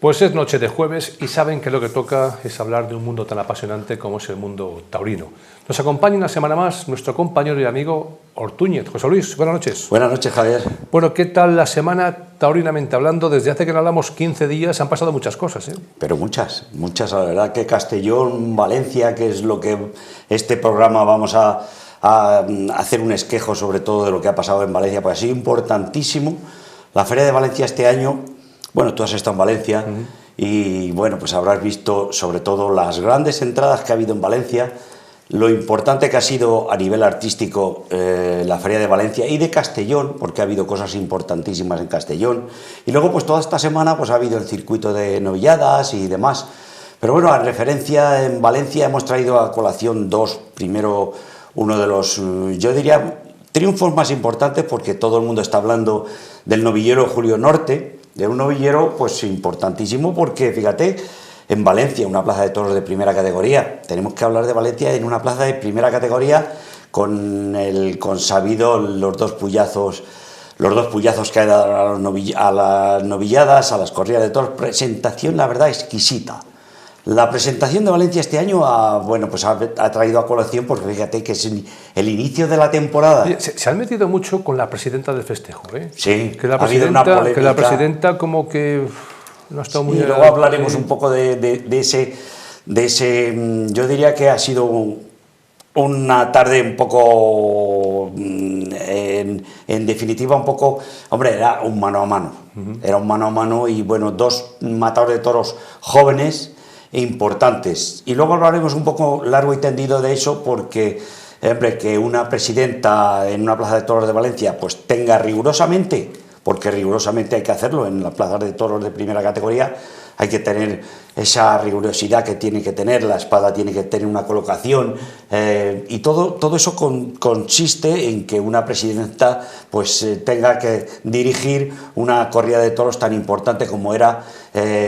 Pues es noche de jueves y saben que lo que toca es hablar de un mundo tan apasionante como es el mundo taurino. Nos acompaña una semana más nuestro compañero y amigo Ortúñez. José Luis, buenas noches. Buenas noches, Javier. Bueno, ¿qué tal la semana taurinamente hablando? Desde hace que no hablamos 15 días han pasado muchas cosas, ¿eh? Pero muchas, la verdad que Castellón, Valencia, que es lo que este programa vamos a hacer un esquejo sobre todo de lo que ha pasado en Valencia, pues ha sido importantísimo. La Feria de Valencia este año, bueno, tú has estado en Valencia y bueno, pues habrás visto sobre todo las grandes entradas que ha habido en Valencia, lo importante que ha sido a nivel artístico la Feria de Valencia y de Castellón, porque ha habido cosas importantísimas en Castellón, y luego pues toda esta semana pues ha habido el circuito de novilladas y demás. Pero bueno, a referencia en Valencia hemos traído a colación dos. Primero, uno de los, yo diría, triunfos más importantes, porque todo el mundo está hablando del novillero Julio Norte, de un novillero pues importantísimo, porque fíjate, en Valencia, una plaza de toros de primera categoría, tenemos que hablar de Valencia en una plaza de primera categoría con el consabido, los dos puyazos que ha dado a las novilladas, a las corridas de toros, presentación la verdad exquisita. La presentación de Valencia este año ha traído a colación, porque fíjate que es el inicio de la temporada. Se han metido mucho con la presidenta del festejo, ¿eh? Sí, que la ha habido una polémica. Que la presidenta como que no ha estado muy... Y luego hablaremos un poco de ese, yo diría que ha sido una tarde un poco, en definitiva un poco, hombre, era un mano a mano, era un mano a mano y bueno, dos matadores de toros jóvenes e importantes. Y luego hablaremos un poco largo y tendido de eso, porque, hombre, que una presidenta en una plaza de toros de Valencia pues tenga rigurosamente, porque rigurosamente hay que hacerlo en las plazas de toros de primera categoría, hay que tener esa rigurosidad que tiene que tener, la espada tiene que tener una colocación, y todo eso consiste en que una presidenta pues tenga que dirigir una corrida de toros tan importante como era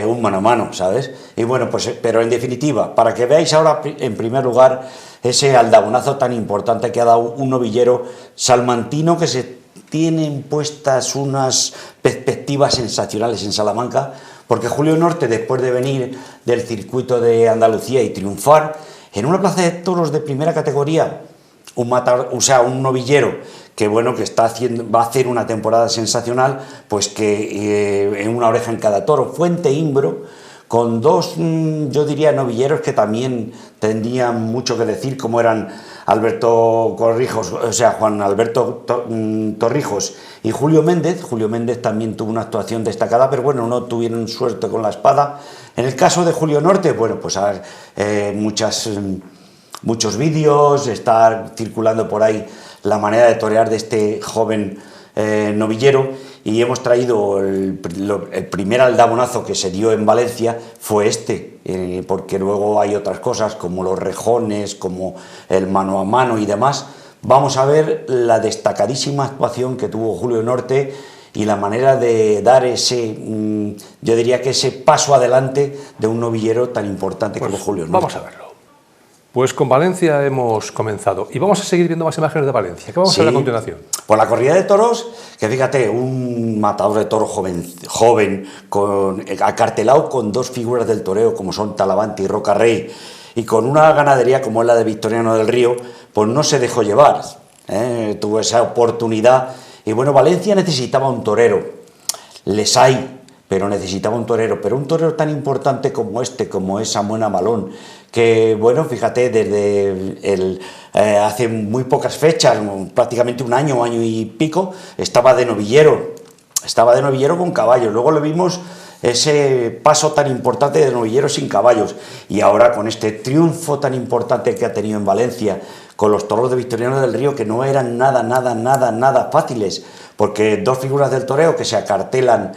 un mano a mano, ¿sabes? Y bueno, pues pero en definitiva, para que veáis ahora en primer lugar ese aldabonazo tan importante que ha dado un novillero salmantino, que se tienen puestas unas perspectivas sensacionales en Salamanca, porque Julio Norte, después de venir del circuito de Andalucía y triunfar en una plaza de toros de primera categoría, un novillero que bueno, que va a hacer una temporada sensacional, pues que en una oreja en cada toro, Fuente Imbro, con dos, yo diría, novilleros que también tendrían mucho que decir, como eran Alberto Corrijos, o sea, Juan Alberto Torrijos y Julio Méndez. Julio Méndez también tuvo una actuación destacada, pero bueno, no tuvieron suerte con la espada. En el caso de Julio Norte, bueno, pues muchos vídeos, está circulando por ahí la manera de torear de este joven novillero, y hemos traído el primer aldabonazo que se dio en Valencia fue porque luego hay otras cosas como los rejones, como el mano a mano y demás. Vamos a ver la destacadísima actuación que tuvo Julio Norte y la manera de dar yo diría que ese paso adelante de un novillero tan importante como Julio Norte. Vamos a verlo. Pues con Valencia hemos comenzado y vamos a seguir viendo más imágenes de Valencia. ¿Qué vamos a ver a continuación? Pues la corrida de toros, que fíjate, un matador de toros joven acartelado con dos figuras del toreo como son Talavante y Roca Rey, y con una ganadería como es la de Victoriano del Río, pues no se dejó llevar, tuvo esa oportunidad. Y bueno, Valencia necesitaba un torero, les hay, pero necesitaba un torero tan importante como como es Samuel Amalón, que bueno, fíjate, desde hace muy pocas fechas, prácticamente un año y pico, estaba de novillero con caballos. Luego le vimos ese paso tan importante de novillero sin caballos, y ahora con este triunfo tan importante que ha tenido en Valencia con los toros de Victoriano del Río, que no eran nada fáciles, porque dos figuras del toreo que se acartelan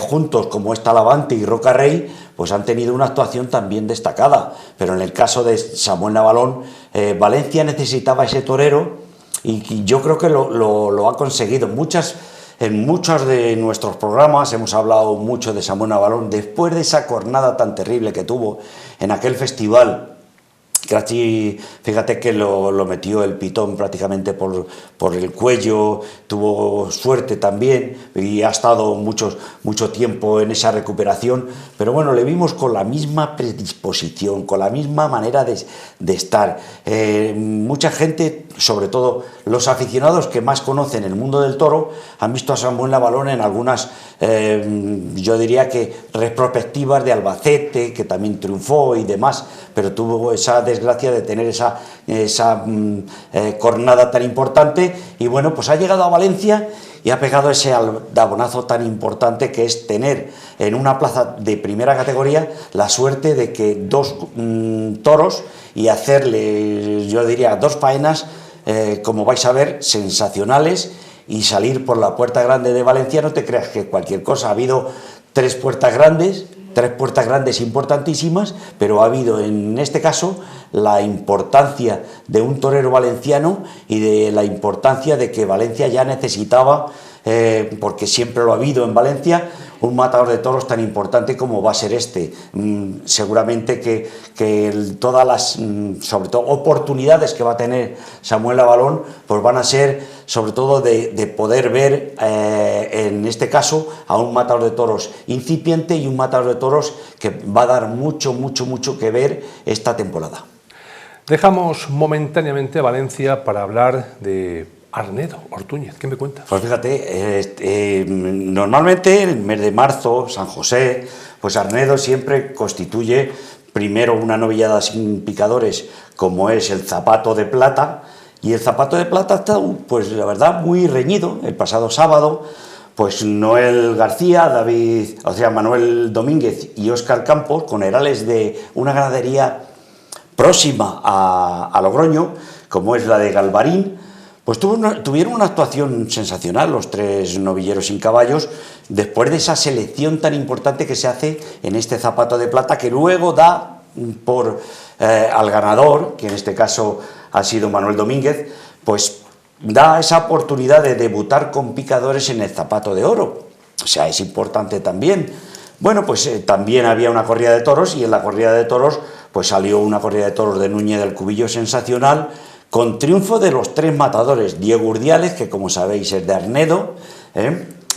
juntos, como es Talavante y Roca Rey, pues han tenido una actuación también destacada. Pero en el caso de Samuel Amalón, Valencia necesitaba ese torero, y yo creo que lo ha conseguido. En muchos de nuestros programas hemos hablado mucho de Samuel Amalón, después de esa cornada tan terrible que tuvo en aquel festival Grachi, fíjate que lo metió el pitón prácticamente por el cuello, tuvo suerte también y ha estado mucho tiempo en esa recuperación, pero bueno, le vimos con la misma predisposición, con la misma manera de estar. Mucha gente, sobre todo los aficionados que más conocen el mundo del toro, han visto a Samuel Avalón en algunas, yo diría que retrospectivas de Albacete, que también triunfó y demás, pero tuvo esa desgracia de tener esa cornada tan importante y bueno, pues ha llegado a Valencia y ha pegado ese aldabonazo tan importante que es tener en una plaza de primera categoría la suerte de que dos toros y hacerle, yo diría, dos faenas, como vais a ver, sensacionales y salir por la puerta grande de Valencia. No te creas que cualquier cosa, ha habido tres puertas grandes importantísimas, pero ha habido en este caso la importancia de un torero valenciano y de la importancia de que Valencia ya necesitaba, porque siempre lo ha habido en Valencia, un matador de toros tan importante como va a ser este. Seguramente que todas las, sobre todo, oportunidades que va a tener Samuel Avalón, pues van a ser sobre todo de poder ver, en este caso, a un matador de toros incipiente y un matador de toros que va a dar mucho que ver esta temporada. Dejamos momentáneamente Valencia para hablar de Arnedo, Ortúñez. ¿Qué me cuentas? Pues fíjate, normalmente el mes de marzo, San José, pues Arnedo siempre constituye primero una novillada sin picadores, como es el Zapato de Plata, y el Zapato de Plata está, pues la verdad, muy reñido. El pasado sábado, pues Noel García, Manuel Domínguez y Óscar Campos, con herales de una ganadería próxima a Logroño, como es la de Galvarín, pues tuvieron una actuación sensacional los tres novilleros sin caballos, después de esa selección tan importante que se hace en este Zapato de Plata, que luego da al ganador, que en este caso ha sido Manuel Domínguez, pues da esa oportunidad de debutar con picadores en el Zapato de Oro. O sea, es importante también. Bueno, pues también había una corrida de toros, y en la corrida de toros pues salió una corrida de toros de Núñez del Cubillo sensacional, con triunfo de los tres matadores: Diego Urdiales, que como sabéis es de Arnedo,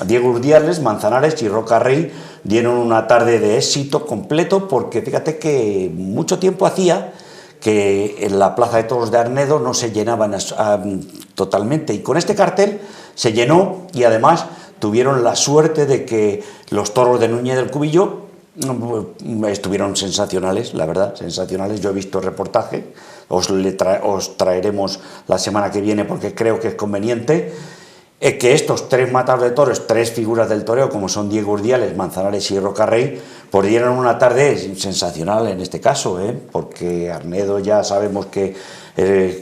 Diego Urdiales, Manzanares y Roca Rey dieron una tarde de éxito completo, porque fíjate que mucho tiempo hacía que en la plaza de toros de Arnedo no se llenaban totalmente, y con este cartel se llenó, y además tuvieron la suerte de que los toros de Núñez del Cubillo estuvieron sensacionales, la verdad, sensacionales. Yo he visto el reportaje, os traeremos la semana que viene, porque creo que es conveniente que estos tres matadores de toros, tres figuras del toreo, como son Diego Urdiales, Manzanares y Roca Rey, pues dieron una tarde sensacional en este caso, porque Arnedo ya sabemos que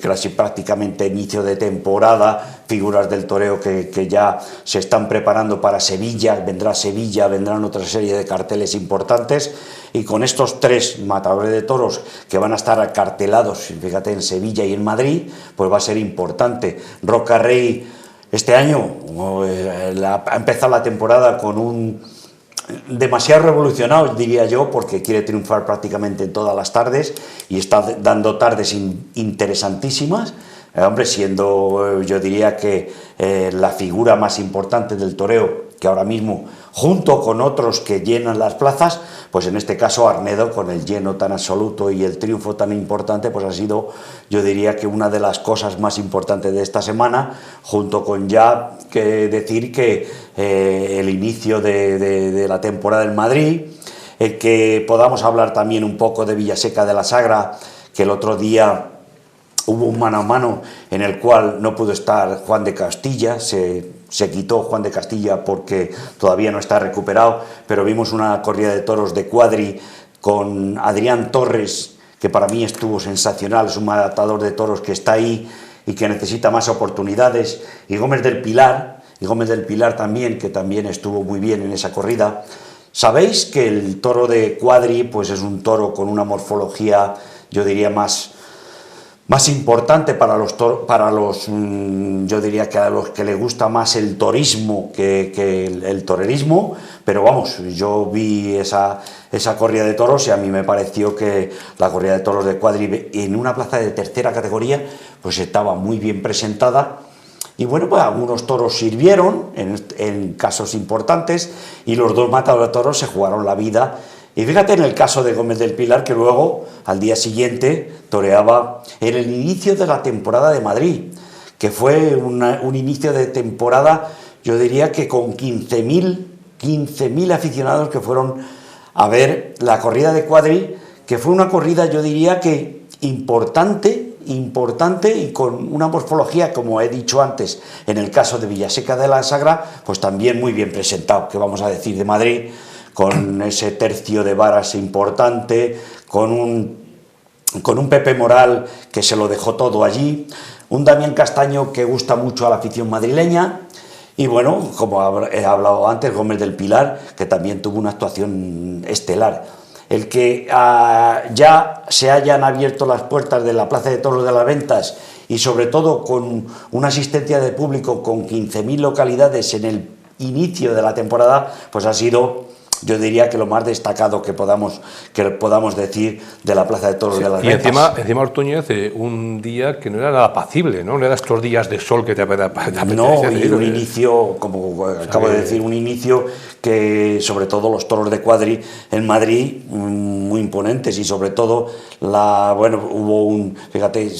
casi prácticamente inicio de temporada, figuras del toreo que ya se están preparando para Sevilla, vendrán otra serie de carteles importantes, y con estos tres matadores de toros que van a estar acartelados, fíjate, en Sevilla y en Madrid, pues va a ser importante. Roca Rey este año ha empezado la temporada con un demasiado revolucionado, diría yo, porque quiere triunfar prácticamente en todas las tardes y está dando tardes interesantísimas. Hombre, siendo, yo diría que la figura más importante del toreo, que ahora mismo, junto con otros que llenan las plazas, pues en este caso Arnedo, con el lleno tan absoluto y el triunfo tan importante, pues ha sido, yo diría que una de las cosas más importantes de esta semana, junto con ya que decir que el inicio de la temporada en Madrid, que podamos hablar también un poco de Villaseca de la Sagra, que el otro día hubo un mano a mano en el cual no pudo estar Juan de Castilla, se quitó Juan de Castilla porque todavía no está recuperado, pero vimos una corrida de toros de Cuadri con Adrián Torres, que para mí estuvo sensacional, es un matador de toros que está ahí y que necesita más oportunidades, y Gómez del Pilar también, que también estuvo muy bien en esa corrida. Sabéis que el toro de Cuadri pues es un toro con una morfología, yo diría, más más importante para los yo diría que a los que les gusta más el torismo que el torerismo, pero vamos, yo vi esa corrida de toros y a mí me pareció que la corrida de toros de Cuadri en una plaza de tercera categoría pues estaba muy bien presentada. Y bueno, pues algunos toros sirvieron en casos importantes y los dos matadores de toros se jugaron la vida. Y fíjate en el caso de Gómez del Pilar, que luego, al día siguiente, toreaba en el inicio de la temporada de Madrid, que fue un inicio de temporada, yo diría que con 15.000 aficionados que fueron a ver la corrida de Cuadri, que fue una corrida, yo diría que importante y con una morfología, como he dicho antes, en el caso de Villaseca de la Sagra, pues también muy bien presentado, que vamos a decir de Madrid, con ese tercio de varas importante, con un Pepe Moral que se lo dejó todo allí, un Damián Castaño que gusta mucho a la afición madrileña, y bueno, como he hablado antes, Gómez del Pilar, que también tuvo una actuación estelar. El que ya se hayan abierto las puertas de la Plaza de Toros de las Ventas y sobre todo con una asistencia de público con 15.000 localidades en el inicio de la temporada, pues ha sido, yo diría que lo más destacado que podamos decir de la Plaza de Toros de las Ventas. Y encima Ortúñez, un día que no era nada apacible, ¿no? No era estos días de sol que te apetece. No, y un inicio, como acabo de decir, un inicio que sobre todo los toros de Cuadri en Madrid muy imponentes y sobre todo fíjate,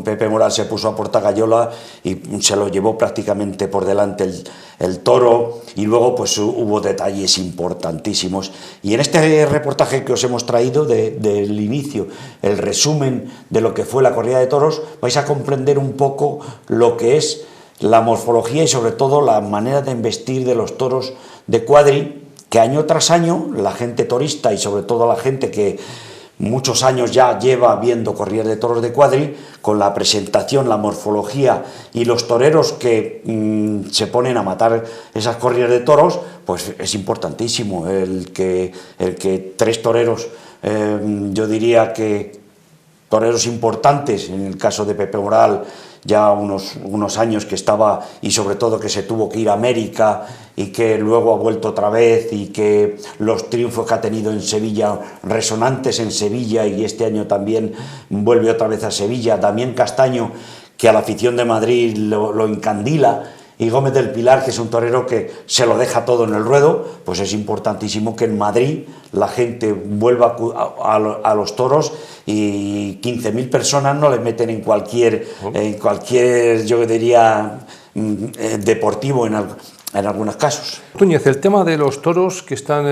Pepe Moral se puso a Portagayola y se lo llevó prácticamente por delante el toro, y luego pues hubo detalles importantísimos. Y en este reportaje que os hemos traído del inicio, el resumen de lo que fue la corrida de toros, vais a comprender un poco lo que es la morfología y sobre todo la manera de embestir de los toros de Cuadri, que año tras año la gente torista y sobre todo la gente que muchos años ya lleva viendo corridas de toros de Cuadri, con la presentación, la morfología y los toreros que se ponen a matar esas corridas de toros, pues es importantísimo el que tres toreros, yo diría que toreros importantes, en el caso de Pepe Moral, ya unos años que estaba, y sobre todo que se tuvo que ir a América y que luego ha vuelto otra vez, y que los triunfos que ha tenido en Sevilla, resonantes en Sevilla, y este año también vuelve otra vez a Sevilla. Damián Castaño, que a la afición de Madrid lo encandila, y Gómez del Pilar, que es un torero que se lo deja todo en el ruedo, pues es importantísimo que en Madrid la gente vuelva a los toros, y 15.000 personas no le meten en cualquier yo diría, deportivo en algunos casos. Ortúñez, el tema de los toros que están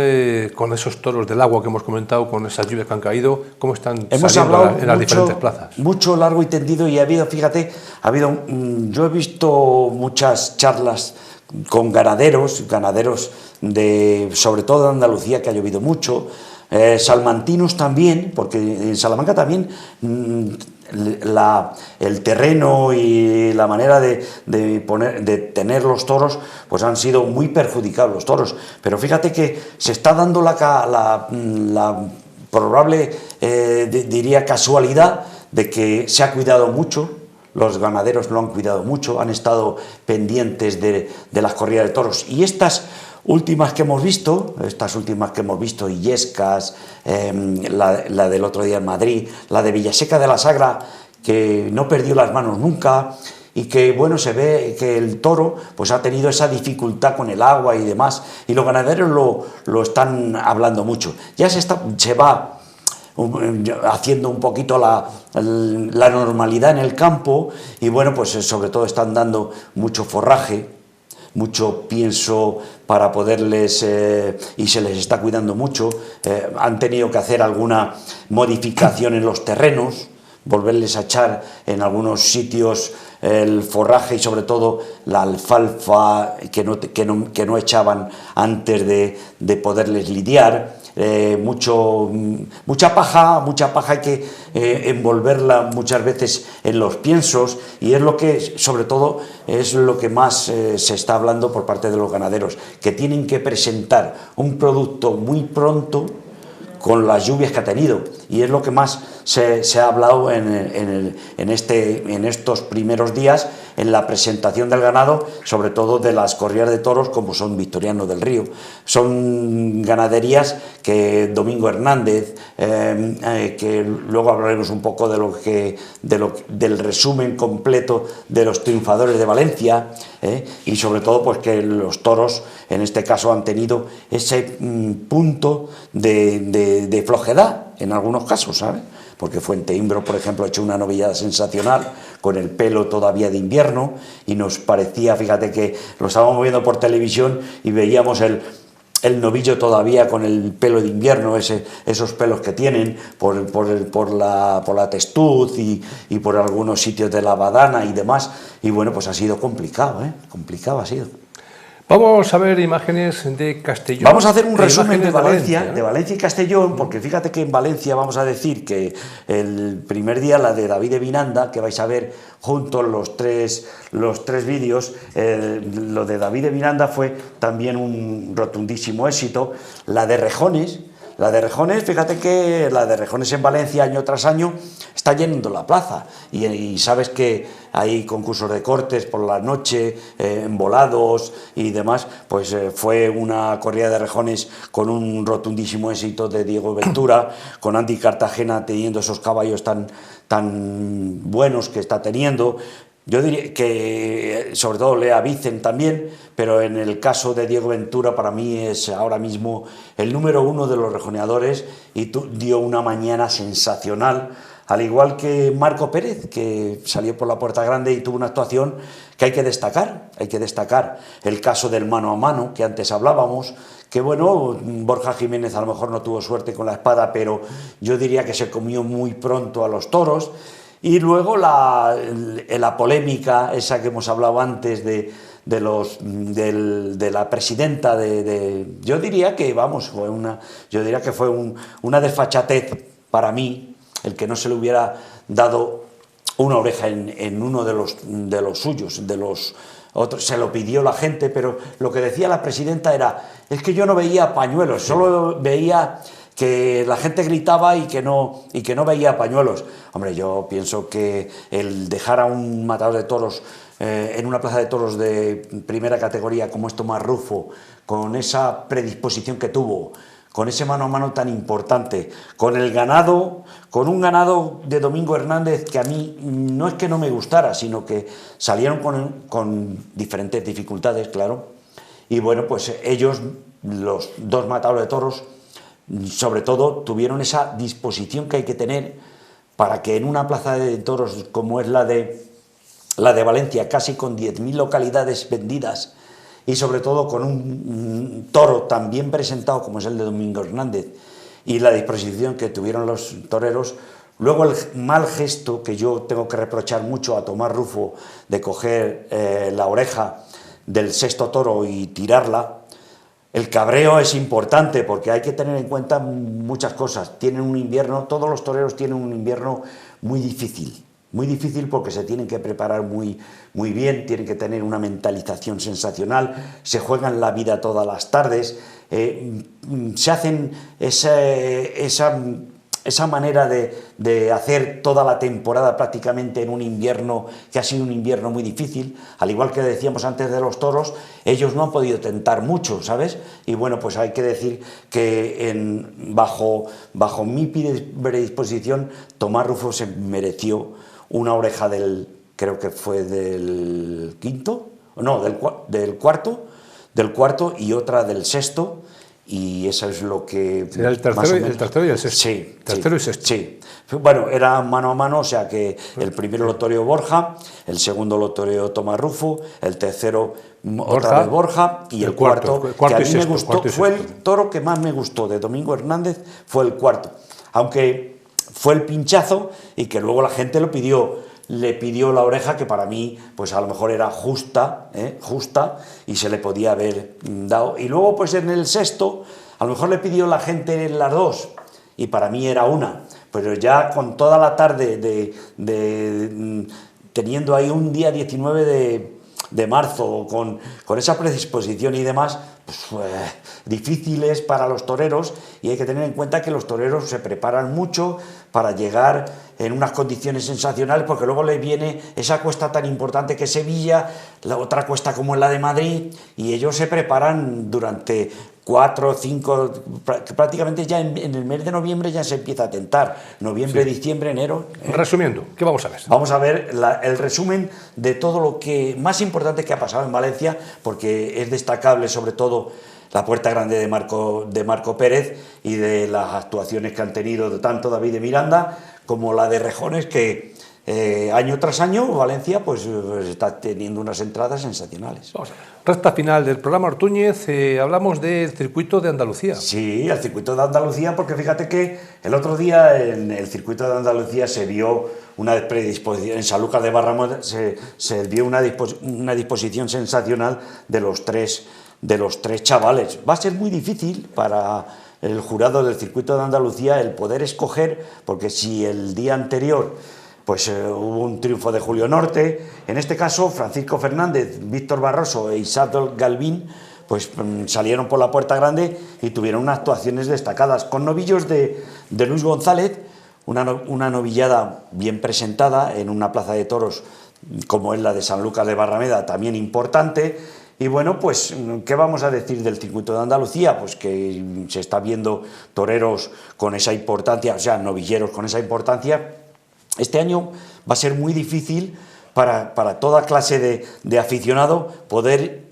con esos toros del agua que hemos comentado, con esas lluvias que han caído, ¿cómo están saliendo en las diferentes plazas? Mucho, largo y tendido, y yo he visto muchas charlas con ganaderos sobre todo de Andalucía, que ha llovido mucho, salmantinos también, porque en Salamanca también el terreno y la manera de tener los toros pues han sido muy perjudicados los toros, pero fíjate que se está dando la probable diría casualidad de que se ha cuidado mucho. Los ganaderos lo han cuidado mucho, han estado pendientes de las corridas de toros, y estas últimas que hemos visto, Illescas, la del otro día en Madrid, la de Villaseca de la Sagra, que no perdió las manos nunca, y que bueno, se ve que el toro pues ha tenido esa dificultad con el agua y demás, y los ganaderos lo están hablando mucho. Ya se va haciendo un poquito la normalidad en el campo, y bueno, pues sobre todo están dando mucho forraje, mucho pienso para poderles, y se les está cuidando mucho. Han tenido que hacer alguna modificación en los terrenos, volverles a echar en algunos sitios el forraje y sobre todo la alfalfa que no echaban antes de poderles lidiar. Mucha paja hay que envolverla muchas veces en los piensos, y es lo que sobre todo es lo que más se está hablando por parte de los ganaderos, que tienen que presentar un producto muy pronto con las lluvias que ha tenido, y es lo que más se ha hablado en estos primeros días en la presentación del ganado, sobre todo de las corridas de toros como son Victoriano del Río. Son ganaderías que Domingo Hernández, que luego hablaremos un poco del resumen completo de los triunfadores de Valencia, y sobre todo pues que los toros en este caso han tenido ese punto de flojedad en algunos casos, ¿sabes? Porque Fuenteimbro, por ejemplo, ha hecho una novillada sensacional con el pelo todavía de invierno y nos parecía, fíjate que lo estábamos viendo por televisión y veíamos el novillo todavía con el pelo de invierno, esos pelos que tienen por la testuz y por algunos sitios de la badana y demás, y bueno, pues ha sido complicado, complicado ha sido. Vamos a ver imágenes de Castellón. Vamos a hacer un resumen de Valencia y Castellón, porque fíjate que en Valencia vamos a decir que el primer día la de David de Vinanda, que vais a ver juntos los tres vídeos, lo de David de Vinanda fue también un rotundísimo éxito. La de Rejones, fíjate que la de Rejones en Valencia año tras año está llenando la plaza y sabes que hay concursos de cortes por la noche, embolados y demás, pues fue una corrida de Rejones con un rotundísimo éxito de Diego Ventura, con Andy Cartagena teniendo esos caballos tan buenos que está teniendo. Yo diría que, sobre todo, Lea Vicen también, pero en el caso de Diego Ventura, para mí es ahora mismo el número 1 de los rejoneadores y dio una mañana sensacional, al igual que Marco Pérez, que salió por la puerta grande y tuvo una actuación que hay que destacar. Hay que destacar el caso del mano a mano, que antes hablábamos, que bueno, Borja Jiménez a lo mejor no tuvo suerte con la espada, pero yo diría que se comió muy pronto a los toros. Y luego la polémica, esa que hemos hablado antes de la presidenta yo diría que, fue una desfachatez para mí, el que no se le hubiera dado una oreja en uno de los suyos, de los otros. Se lo pidió la gente, pero lo que decía la presidenta es que yo no veía pañuelos, solo veía que la gente gritaba y que no veía pañuelos. Hombre, yo pienso que el dejar a un matador de toros en una plaza de toros de primera categoría como es Tomás Rufo, con esa predisposición que tuvo, con ese mano a mano tan importante, con un ganado de Domingo Hernández que a mí no es que no me gustara, sino que salieron con diferentes dificultades, claro, y bueno, pues ellos, los dos matadores de toros, sobre todo tuvieron esa disposición que hay que tener para que en una plaza de toros como es la de Valencia, casi con 10.000 localidades vendidas y sobre todo con un toro tan bien presentado como es el de Domingo Hernández y la disposición que tuvieron los toreros, luego el mal gesto que yo tengo que reprochar mucho a Tomás Rufo de coger la oreja del sexto toro y tirarla. El cabreo es importante porque hay que tener en cuenta muchas cosas. Tienen un invierno, todos los toreros tienen un invierno muy difícil porque se tienen que preparar muy bien, tienen que tener una mentalización sensacional, se juegan la vida todas las tardes, se hacen esa manera de hacer toda la temporada prácticamente en un invierno que ha sido un invierno muy difícil, al igual que decíamos antes de los toros, ellos no han podido tentar mucho, ¿sabes? Y bueno, pues hay que decir que bajo mi predisposición, Tomás Rufo se mereció una oreja creo que fue del cuarto y otra del sexto. Y eso es lo que... Era el tercero y el sexto. Sí. Tercero y sexto. Sí. Bueno, era mano a mano, o sea que el primero lo toreó Borja, el segundo lo toreó Tomás Rufo, el tercero otra vez Borja y el cuarto que a mí me gustó, fue el toro que más me gustó de Domingo Hernández, fue el cuarto. Aunque fue el pinchazo y que luego la gente le pidió la oreja, que para mí pues a lo mejor era justa y se le podía haber dado. Y luego pues en el sexto a lo mejor le pidió la gente las dos y para mí era una, pero ya con toda la tarde teniendo ahí un día 19 de marzo, con esa predisposición y demás, pues, difíciles para los toreros, y hay que tener en cuenta que los toreros se preparan mucho para llegar en unas condiciones sensacionales, porque luego les viene esa cuesta tan importante que es Sevilla, la otra cuesta como es la de Madrid, y ellos se preparan durante 4, 5, prácticamente ya en el mes de noviembre ya se empieza a tentar, noviembre, sí. Diciembre, enero. Resumiendo, ¿qué vamos a ver? Vamos a ver el resumen de todo lo que más importante que ha pasado en Valencia, porque es destacable sobre todo la Puerta Grande de Marco Pérez y de las actuaciones que han tenido tanto David de Miranda como la de Rejones, que año tras año Valencia pues está teniendo unas entradas sensacionales. Vamos a ver. Recta final del programa, Ortúñez, hablamos del circuito de Andalucía. Sí, el circuito de Andalucía, porque fíjate que el otro día en el circuito de Andalucía se vio una predisposición, en Sanlúcar de Barrameda se vio una disposición sensacional de los tres chavales. Va a ser muy difícil para el jurado del circuito de Andalucía el poder escoger, porque si el día anterior pues hubo un triunfo de Julio Norte, en este caso Francisco Fernández, Víctor Barroso e Isaac Galvín pues salieron por la Puerta Grande y tuvieron unas actuaciones destacadas, con novillos de Luis González, una novillada bien presentada en una plaza de toros como es la de Sanlúcar de Barrameda, también importante. Y bueno, pues, ¿qué vamos a decir del circuito de Andalucía? Pues que se está viendo toreros con esa importancia, o sea, novilleros con esa importancia. Este año va a ser muy difícil para toda clase de aficionado poder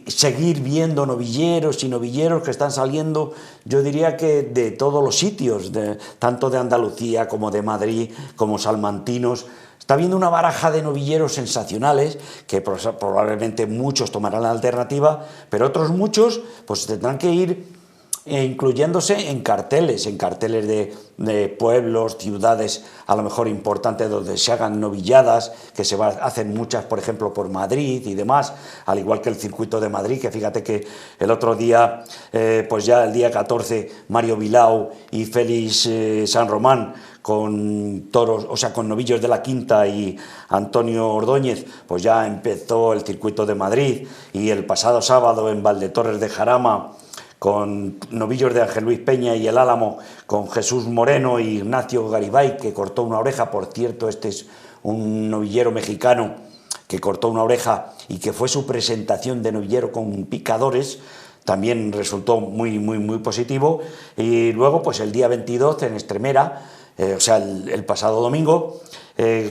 seguir viendo novilleros y novilleros que están saliendo, yo diría que de todos los sitios, tanto de Andalucía como de Madrid, como salmantinos. Está viendo una baraja de novilleros sensacionales, que probablemente muchos tomarán la alternativa, pero otros muchos pues tendrán que ir incluyéndose en carteles de pueblos, ciudades a lo mejor importantes donde se hagan novilladas, que hacen muchas, por ejemplo, por Madrid y demás, al igual que el circuito de Madrid, que fíjate que el otro día, pues ya el día 14, Mario Bilao y Félix San Román, con toros, o sea, con novillos de la Quinta y Antonio Ordóñez, pues ya empezó el circuito de Madrid, y el pasado sábado en Valdetorres de Jarama, con novillos de Ángel Luis Peña y el Álamo, con Jesús Moreno y Ignacio Garibay, que cortó una oreja. Por cierto, este es un novillero mexicano que cortó una oreja y que fue su presentación de novillero con picadores, también resultó muy positivo. Y luego, pues el día 22 en Estremera, o sea, el pasado domingo,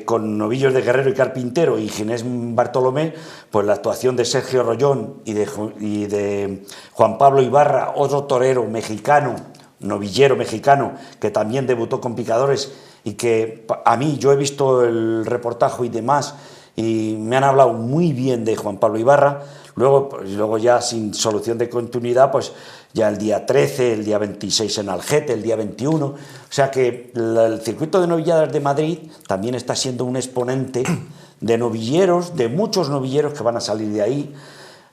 con novillos de Guerrero y Carpintero y Ginés Bartolomé, pues la actuación de Sergio Rollón y de Juan Pablo Ibarra, otro torero mexicano, novillero mexicano, que también debutó con picadores, y que a mí, yo he visto el reportaje y demás, y me han hablado muy bien de Juan Pablo Ibarra. Luego ya sin solución de continuidad, pues ya el día 13, el día 26 en Algete, el día 21, o sea que el circuito de novilladas de Madrid también está siendo un exponente de novilleros, de muchos novilleros que van a salir de ahí.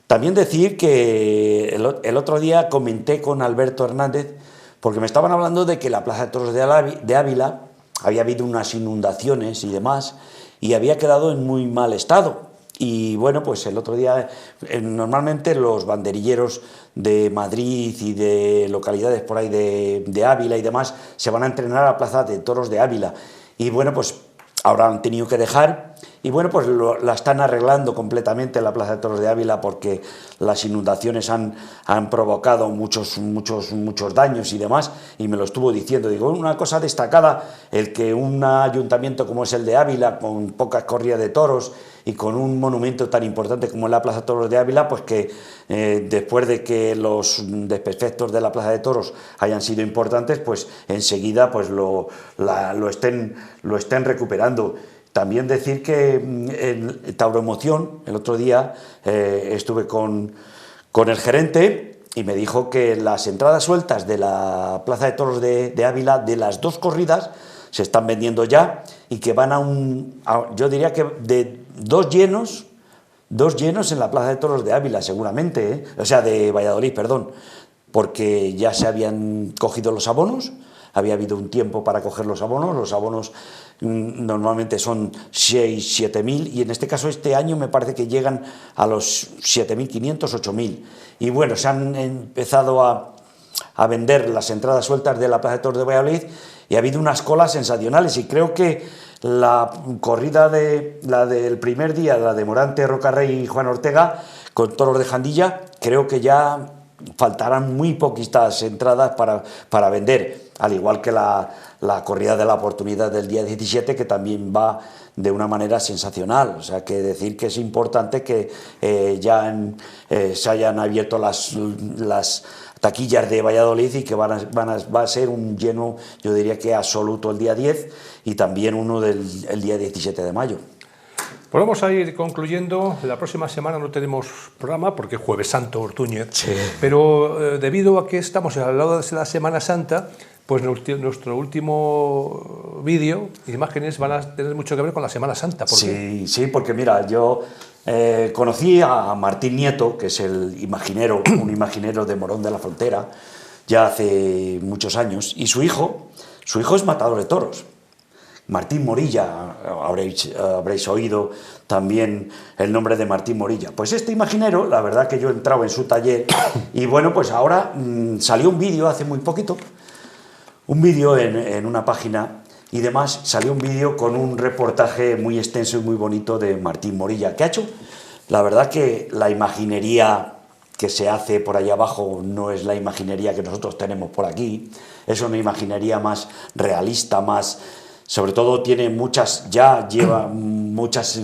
También decir que el otro día comenté con Alberto Hernández, porque me estaban hablando de que la Plaza de Toros de Ávila había habido unas inundaciones y demás, y había quedado en muy mal estado. Y bueno, pues el otro día, normalmente los banderilleros de Madrid y de localidades por ahí de Ávila y demás se van a entrenar a la Plaza de Toros de Ávila. Y bueno, pues ahora han tenido que dejar, y bueno, pues la están arreglando completamente la Plaza de Toros de Ávila, porque las inundaciones han provocado muchos daños y demás, y me lo estuvo diciendo. Digo, una cosa destacada, el que un ayuntamiento como es el de Ávila, con pocas corridas de toros y con un monumento tan importante como es la Plaza de Toros de Ávila, pues que después de que los desperfectos de la Plaza de Toros hayan sido importantes, pues enseguida pues lo estén recuperando. También decir que en Tauroemoción, el otro día estuve con el gerente, y me dijo que las entradas sueltas de la Plaza de Toros de Ávila, de las dos corridas, se están vendiendo ya, y que van yo diría que de dos llenos en la Plaza de Toros de Ávila, seguramente, o sea, de Valladolid, perdón, porque ya se habían cogido los abonos, había habido un tiempo para coger los abonos normalmente son 6.000, 7.000 y en este caso este año me parece que llegan a los 7.500, 8.000 y bueno, se han empezado a vender las entradas sueltas de la Plaza de Toros de Valladolid y ha habido unas colas sensacionales y creo que la corrida la del primer día, la de Morante, Rocarrey y Juan Ortega con toros de Jandilla, creo que ya faltarán muy poquitas entradas para vender, al igual que la corrida de la oportunidad del día 17, que también va de una manera sensacional. O sea, que decir que es importante que se hayan abierto las taquillas de Valladolid y que va a ser un lleno, yo diría que absoluto el día 10 y también uno el día 17 de mayo. Pues vamos a ir concluyendo. La próxima semana no tenemos programa porque es Jueves Santo, Ortúñez, sí. Pero debido a que estamos al lado de la Semana Santa, pues nuestro último vídeo, imágenes, van a tener mucho que ver con la Semana Santa. ¿Por qué? Sí, porque mira, yo conocí a Martín Nieto, que es un imaginero de Morón de la Frontera, ya hace muchos años, y su hijo es matador de toros. Martín Morilla, habréis oído también el nombre de Martín Morilla. Pues este imaginero, la verdad que yo he entrado en su taller y bueno, pues ahora salió un vídeo hace muy poquito, un vídeo en una página y demás, salió un vídeo con un reportaje muy extenso y muy bonito de Martín Morilla. ¿Qué ha hecho? La verdad que la imaginería que se hace por allá abajo no es la imaginería que nosotros tenemos por aquí, es una imaginería más realista, más... Sobre todo lleva muchas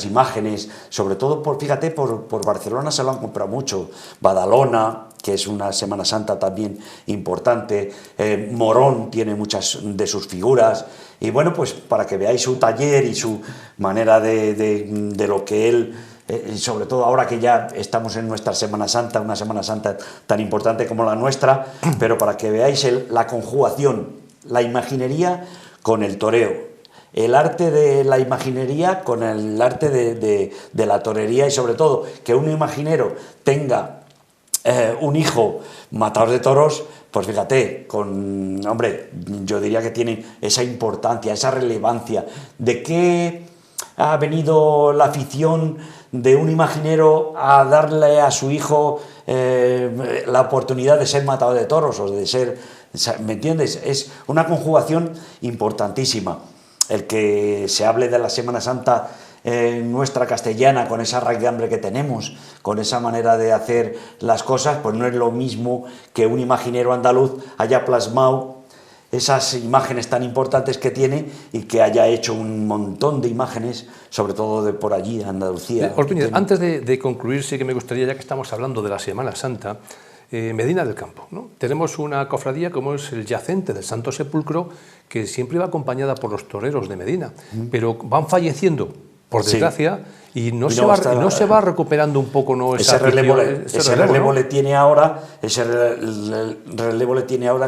imágenes, sobre todo fíjate, por Barcelona se lo han comprado mucho, Badalona, que es una Semana Santa también importante, Morón tiene muchas de sus figuras, y bueno, pues para que veáis su taller y su manera de lo que él... sobre todo ahora que ya estamos en nuestra Semana Santa, una Semana Santa tan importante como la nuestra, pero para que veáis la conjugación, la imaginería con el toreo, el arte de la imaginería con el arte de la torería y sobre todo que un imaginero tenga un hijo matador de toros, pues fíjate, hombre, yo diría que tiene esa importancia, esa relevancia. ¿De qué ha venido la afición de un imaginero a darle a su hijo la oportunidad de ser matador de toros o de ser... ¿Me entiendes? Es una conjugación importantísima. El que se hable de la Semana Santa nuestra castellana, con esa raigambre que tenemos, con esa manera de hacer las cosas, pues no es lo mismo que un imaginero andaluz haya plasmado esas imágenes tan importantes que tiene y que haya hecho un montón de imágenes, sobre todo de por allí, en Andalucía. Ortúñez, antes de concluir, sí que me gustaría, ya que estamos hablando de la Semana Santa, Medina del Campo, ¿no? Tenemos una cofradía como es el Yacente del Santo Sepulcro, que siempre va acompañada por los toreros de Medina, pero van falleciendo, por desgracia, y no se va recuperando un poco, ¿no? Ese relevo le tiene ahora el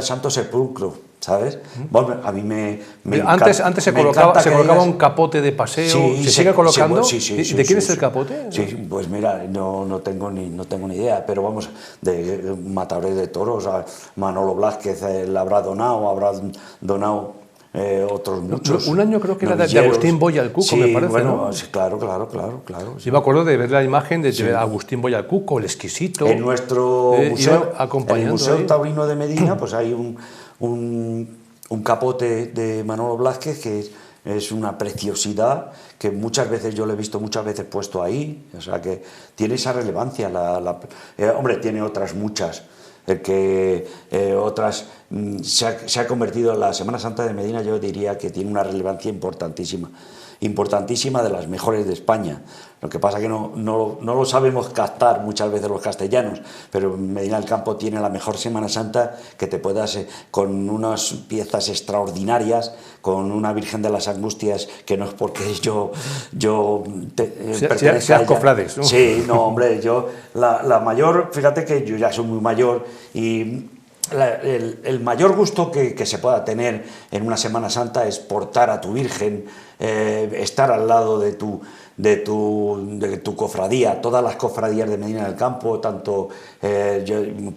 Santo Sepulcro, ¿sabes? Bueno, a mí me antes se colocaba un capote de paseo, ¿se sigue colocando? ¿De quién es el capote? Sí, pues mira, no tengo ni idea, pero vamos, de matadores de toros, Manolo Blázquez le habrá donado otros muchos. Un año creo que era de Agustín Boya el Cuco, me parece, bueno, ¿no? Sí, claro. Sí. Yo me acuerdo de ver la imagen de Agustín Boya el Cuco, el exquisito. En nuestro museo taurino de Medina, pues hay un capote de Manolo Blázquez que es una preciosidad, que muchas veces yo lo he visto puesto ahí, o sea que tiene esa relevancia. Hombre, tiene otras muchas. Se ha convertido en la Semana Santa de Medina, yo diría que tiene una relevancia importantísima, de las mejores de España. Lo que pasa es que no lo sabemos captar muchas veces los castellanos, pero Medina del Campo tiene la mejor Semana Santa que te puedas, con unas piezas extraordinarias, con una Virgen de las Angustias, que no es porque yo pertenezca a ella. Cofrades, ¿no? Sí, no, hombre, yo la mayor, fíjate que yo ya soy muy mayor y el mayor gusto que se pueda tener en una Semana Santa es portar a tu Virgen, estar al lado de tu cofradía, todas las cofradías de Medina del Campo, tanto,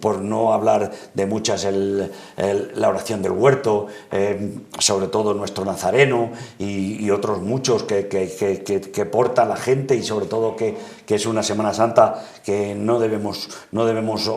por no hablar de muchas, la oración del huerto, sobre todo nuestro Nazareno y otros muchos que porta la gente, y sobre todo que es una Semana Santa que no debemos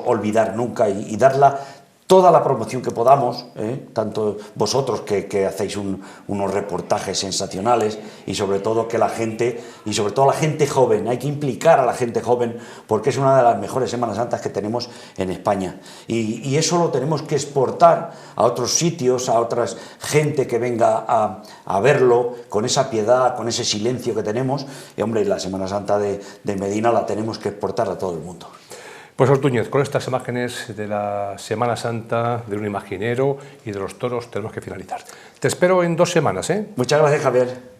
olvidar nunca y darla toda la promoción que podamos, tanto vosotros que hacéis unos reportajes sensacionales, y sobre todo que la gente, y sobre todo la gente joven, hay que implicar a la gente joven, porque es una de las mejores Semanas Santas que tenemos en España, y eso lo tenemos que exportar a otros sitios, a otras gente que venga a verlo con esa piedad, con ese silencio que tenemos, y hombre, la Semana Santa de Medina la tenemos que exportar a todo el mundo. Pues Ortúñez, con estas imágenes de la Semana Santa, de un imaginero y de los toros tenemos que finalizar. Te espero en 2 semanas, ¿eh? Muchas gracias, Javier.